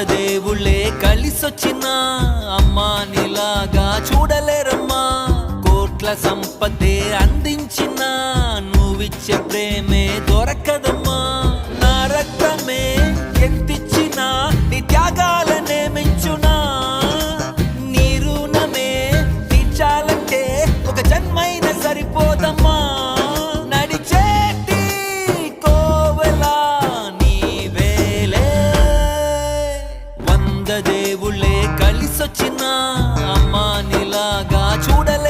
దేవుళ్ళే కలిసొచ్చినా అమ్మా నీలాగా చూడలేరమ్మా. కోట్ల సంపదే అందించిన నువ్విచ్చే ప్రేమే దొరకదమ్మా. నా రక్తమే ఎంతిచ్చినా నీ త్యాగాలనే మెంచునా. నీ రుణమే తీర్చాలంటే ఒక జన్మైనా సరిపోదమ్మా. నడిచేటి కోవెలా నీవేలే. దేవుళ్ళే కలిసొచ్చినా అమ్మా నీలాగా చూడలే.